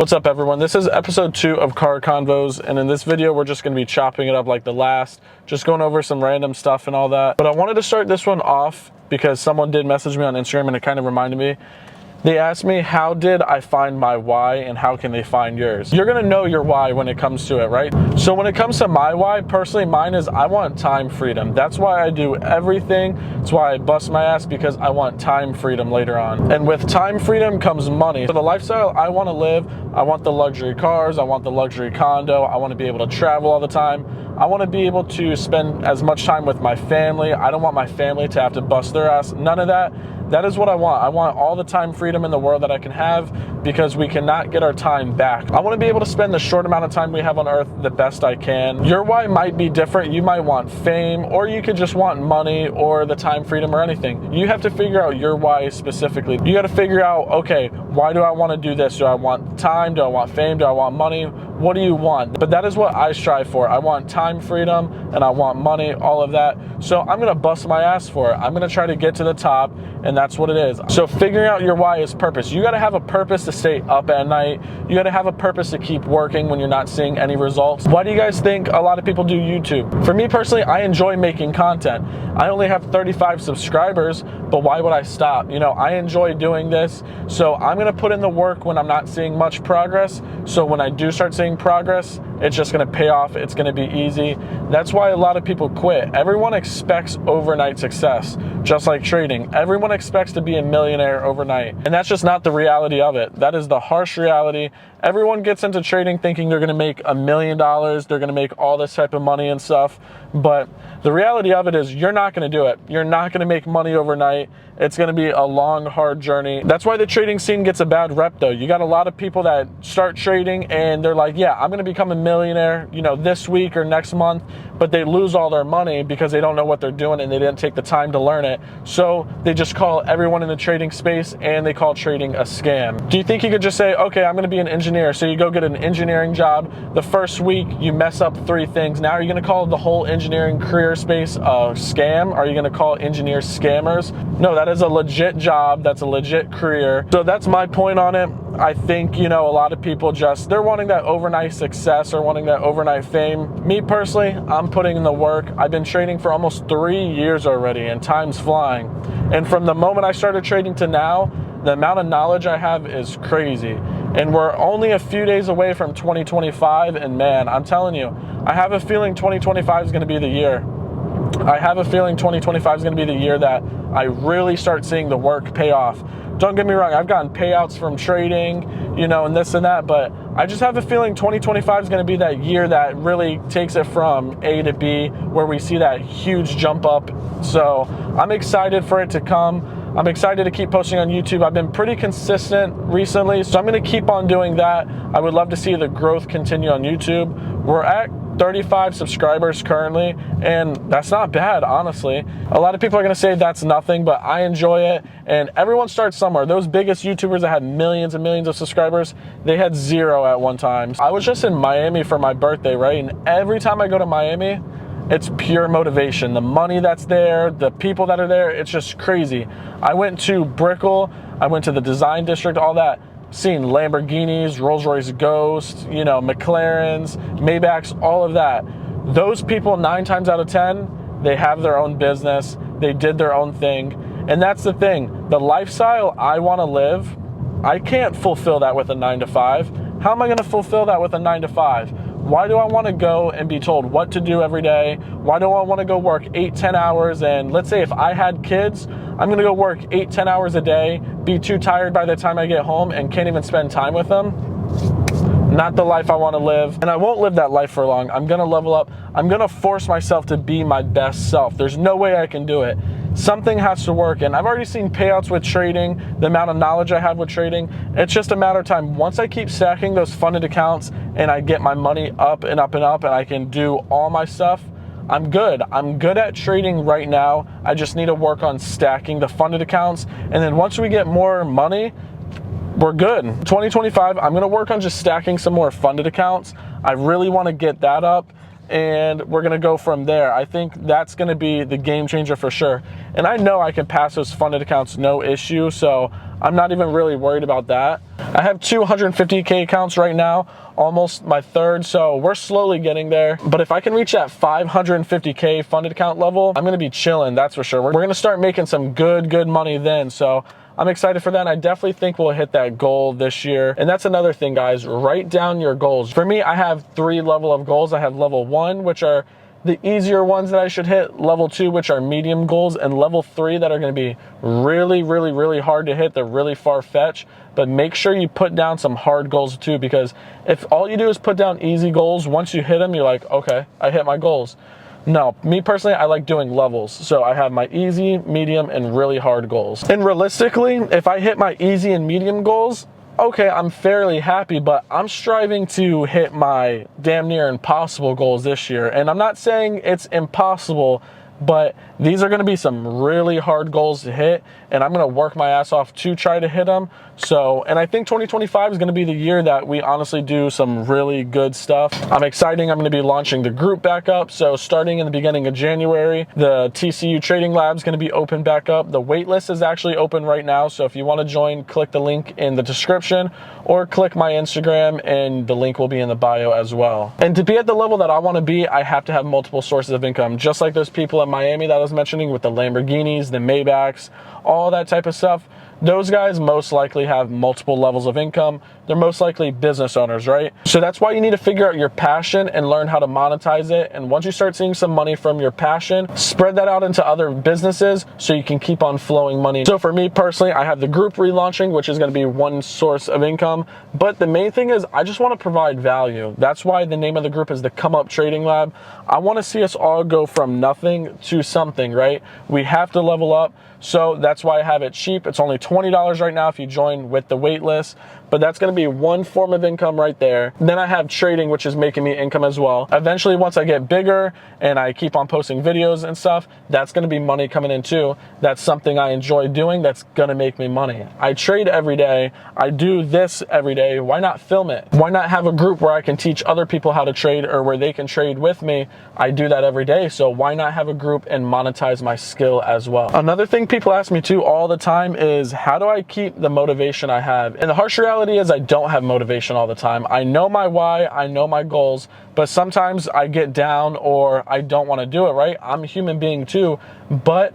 What's up, everyone? This is episode 2 of Car Convos, and in this video we're just going to be chopping it up like the last, just going over some random stuff and all that. But I wanted to start this one off because someone did message me on Instagram and it kind of reminded me. They asked me, how did I find my why and how can they find yours? You're gonna know your why when it comes to it, right? So when it comes to my why, personally, mine is I want time freedom. That's why I do everything. That's why I bust my ass, because I want time freedom later on. And with time freedom comes money. So the lifestyle I wanna live, I want the luxury cars, I want the luxury condo, I wanna be able to travel all the time. I wanna be able to spend as much time with my family. I don't want my family to have to bust their ass, none of that. That is what I want. I want all the time freedom in the world that I can have, because we cannot get our time back. I want to be able to spend the short amount of time we have on earth the best I can. Your why might be different. You might want fame, or you could just want money or the time freedom or anything. You have to figure out your why specifically. You got to figure out, okay, why do I want to do this? Do I want time? Do I want fame? Do I want money? What do you want? But that is what I strive for. I want time freedom and I want money, all of that. So I'm gonna bust my ass for it. I'm gonna try to get to the top, and that's what it is. So figuring out your why is purpose. You gotta have a purpose to stay up at night. You gotta have a purpose to keep working when you're not seeing any results. Why do you guys think a lot of people do YouTube? For me personally, I enjoy making content. I only have 35 subscribers, but why would I stop? You know, I enjoy doing this, so I'm gonna put in the work when I'm not seeing much progress. So when I do start seeing progress, it's just gonna pay off, it's gonna be easy. That's why a lot of people quit. Everyone expects overnight success, just like trading. Everyone expects to be a millionaire overnight, and that's just not the reality of it. That is the harsh reality. Everyone gets into trading thinking they're gonna make $1 million, they're gonna make all this type of money and stuff, but the reality of it is you're not gonna do it. You're not gonna make money overnight. It's gonna be a long, hard journey. That's why the trading scene gets a bad rep though. You got a lot of people that start trading and they're like, yeah, I'm gonna become a millionaire, you know, this week or next month, but they lose all their money because they don't know what they're doing and they didn't take the time to learn it. So they just call everyone in the trading space and they call trading a scam. Do you think you could just say, okay, I'm gonna be an engineer. So you go get an engineering job. The first week you mess up 3 things. Now are you gonna call the whole engineering career space a scam? Are you gonna call engineers scammers? No, that is a legit job. That's a legit career. So that's my point on it. I think, you know, a lot of people they're wanting that overnight success or wanting that overnight fame. Me personally, I'm putting in the work. I've been trading for almost 3 years already, and time's flying. And from the moment I started trading to now, the amount of knowledge I have is crazy. And we're only a few days away from 2025, and man, I'm telling you, I have a feeling 2025 is gonna be the year. I have a feeling 2025 is gonna be the year that I really start seeing the work pay off. Don't get me wrong, I've gotten payouts from trading, you know, and this and that, but I just have a feeling 2025 is gonna be that year that really takes it from A to B, where we see that huge jump up. So I'm excited for it to come. I'm excited to keep posting on YouTube. I've been pretty consistent recently, so I'm gonna keep on doing that. I would love to see the growth continue on YouTube. We're at 35 subscribers currently, and that's not bad, honestly. A lot of people are gonna say that's nothing, but I enjoy it, and everyone starts somewhere. Those biggest YouTubers that had millions and millions of subscribers, they had 0 at one time. I was just in Miami for my birthday, right? And every time I go to Miami, it's pure motivation. The money that's there, the people that are there, it's just crazy. I went to Brickell, I went to the Design District, all that. Seen Lamborghinis, Rolls-Royce Ghost, you know, McLarens, Maybachs, all of that. Those people, 9 times out of 10, they have their own business, they did their own thing. And that's the thing, the lifestyle I wanna live, I can't fulfill that with a 9 to 5. How am I gonna fulfill that with a 9 to 5? Why do I wanna go and be told what to do every day? Why do I wanna go work 8-10 hours? And let's say if I had kids, I'm gonna go work 8-10 hours a day, be too tired by the time I get home and can't even spend time with them. Not the life I wanna live. And I won't live that life for long. I'm gonna level up. I'm gonna force myself to be my best self. There's no way I can do it. Something has to work, and I've already seen payouts with trading, the amount of knowledge I have with trading. It's just a matter of time. Once I keep stacking those funded accounts and I get my money up and up and up and I can do all my stuff, I'm good. I'm good at trading right now. I just need to work on stacking the funded accounts, and then once we get more money, we're good. 2025, I'm gonna work on just stacking some more funded accounts. I really wanna get that up. and we're gonna go from there. I think that's gonna be the game changer for sure. And I know I can pass those funded accounts no issue, so I'm not even really worried about that. I have 250K accounts right now, almost my third, so we're slowly getting there. But if I can reach that 550K funded account level, I'm gonna be chilling, that's for sure. We're gonna start making some good money then, so I'm excited for that. I definitely think we'll hit that goal this year. And that's another thing, guys, write down your goals. For me, I have 3 level of goals. I have level 1, which are the easier ones that I should hit, level 2, which are medium goals, and level 3 that are gonna be really hard to hit. They're really far-fetched, but make sure you put down some hard goals too, because if all you do is put down easy goals, once you hit them, you're like, okay, I hit my goals. No, me personally, I like doing levels. So I have my easy, medium, and really hard goals. And realistically, if I hit my easy and medium goals, okay, I'm fairly happy, but I'm striving to hit my damn near impossible goals this year. And I'm not saying it's impossible, but these are gonna be some really hard goals to hit, and I'm gonna work my ass off to try to hit them. So, and I think 2025 is gonna be the year that we honestly do some really good stuff. I'm excited. I'm gonna be launching the group back up. So starting in the beginning of January, the TCU Trading Lab is gonna be open back up. The waitlist is actually open right now. So if you wanna join, click the link in the description or click my Instagram and the link will be in the bio as well. And to be at the level that I wanna be, I have to have multiple sources of income, just like those people in Miami that I was mentioning with the Lamborghinis, the Maybachs, all that type of stuff. Those guys most likely have multiple levels of income. They're most likely business owners, right? So that's why you need to figure out your passion and learn how to monetize it. And once you start seeing some money from your passion, spread that out into other businesses so you can keep on flowing money. So for me personally, I have the group relaunching, which is going to be one source of income. But the main thing is I just want to provide value. That's why the name of the group is the Come Up Trading Lab. I want to see us all go from nothing to something, right? We have to level up. So that's why I have it cheap. It's only $20 right now if you join with the wait list, but that's gonna be one form of income right there. Then I have trading, which is making me income as well. Eventually, once I get bigger and I keep on posting videos and stuff, that's gonna be money coming in too. That's something I enjoy doing. That's gonna make me money. I trade every day. I do this every day. Why not film it? Why not have a group where I can teach other people how to trade or where they can trade with me? I do that every day. So why not have a group and monetize my skill as well? Another thing people ask me too all the time is how do I keep the motivation I have? And the harsh reality is I don't have motivation all the time. I know my why, I know my goals, but sometimes I get down or I don't want to do it, right? I'm a human being too, but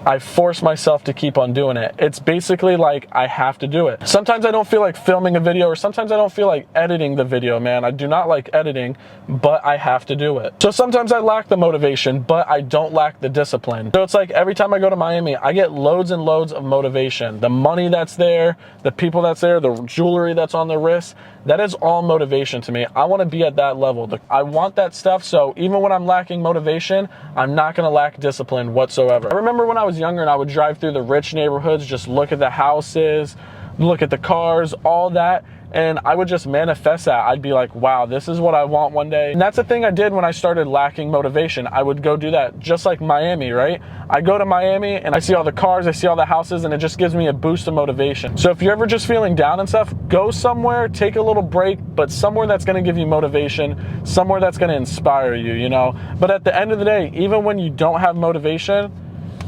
I force myself to keep on doing it. It's basically like I have to do it. Sometimes I don't feel like filming a video, or sometimes I don't feel like editing the video, man. I do not like editing, but I have to do it. So sometimes I lack the motivation, but I don't lack the discipline. So it's like every time I go to Miami, I get loads and loads of motivation. The money that's there, the people that's there, the jewelry that's on their wrists, that is all motivation to me. I want to be at that level. I want that stuff, so even when I'm lacking motivation, I'm not going to lack discipline whatsoever. I remember when I was younger and I would drive through the rich neighborhoods, just look at the houses, look at the cars, all that, and I would just manifest that. I'd be like, wow, this is what I want one day. And that's the thing I did when I started lacking motivation. I would go do that, just like Miami, right? I go to Miami and I see all the cars, I see all the houses, and it just gives me a boost of motivation. So if you're ever just feeling down and stuff, go somewhere, take a little break, but somewhere that's gonna give you motivation, somewhere that's gonna inspire you, you know? But at the end of the day, even when you don't have motivation,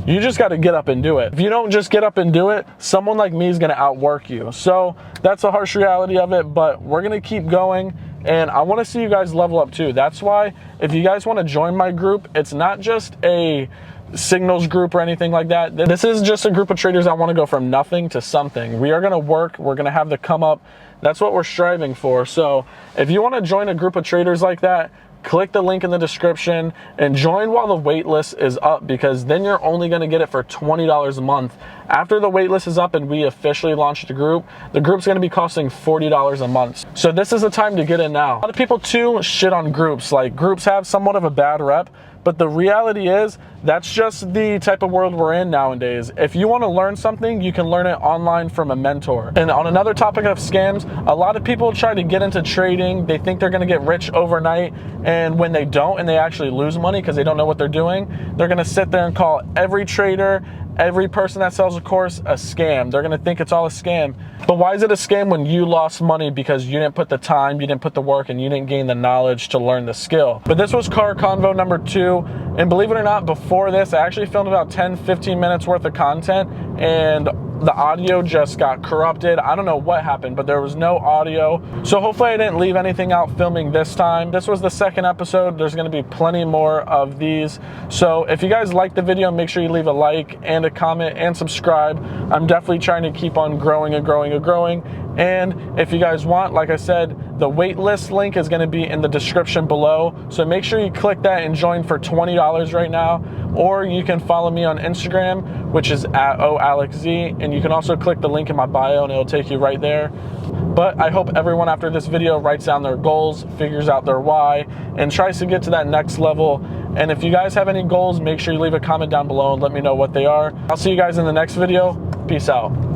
you just got to get up and do it. If you don't just get up and do it, someone like me is going to outwork you. So that's the harsh reality of it, but we're going to keep going. And I want to see you guys level up too. That's why if you guys want to join my group, it's not just a signals group or anything like that. This is just a group of traders that want to go from nothing to something. We are going to work. We're going to have the come up. That's what we're striving for. So if you want to join a group of traders like that, click the link in the description and join while the wait list is up, because then you're only going to get it for $20 a month. After the wait list is up and we officially launch the group's going to be costing $40 a month. So this is the time to get in now. A lot of people too shit on groups. Like, groups have somewhat of a bad rep, but the reality is that's just the type of world we're in nowadays. If you want to learn something, you can learn it online from a mentor. And on another topic of scams, a lot of people try to get into trading. They think they're going to get rich overnight, and when they don't and they actually lose money because they don't know what they're doing, they're going to sit there and call every trader, every person that sells a course a scam. They're gonna think it's all a scam. But why is it a scam when you lost money because you didn't put the time, you didn't put the work, and you didn't gain the knowledge to learn the skill? But this was car convo number 2. And believe it or not, before this, I actually filmed about 10-15 minutes worth of content, and the audio just got corrupted. I don't know what happened, but there was no audio. So hopefully I didn't leave anything out filming this time. This was the second episode. There's gonna be plenty more of these. So if you guys like the video, make sure you leave a like and a comment and subscribe. I'm definitely trying to keep on growing and growing and growing. And if you guys want, like I said, the waitlist link is gonna be in the description below. So make sure you click that and join for $20 right now. Or you can follow me on Instagram, which is at OAlexZ, and you can also click the link in my bio and it'll take you right there. But I hope everyone after this video writes down their goals, figures out their why, and tries to get to that next level. And if you guys have any goals, make sure you leave a comment down below and let me know what they are. I'll see you guys in the next video. Peace out.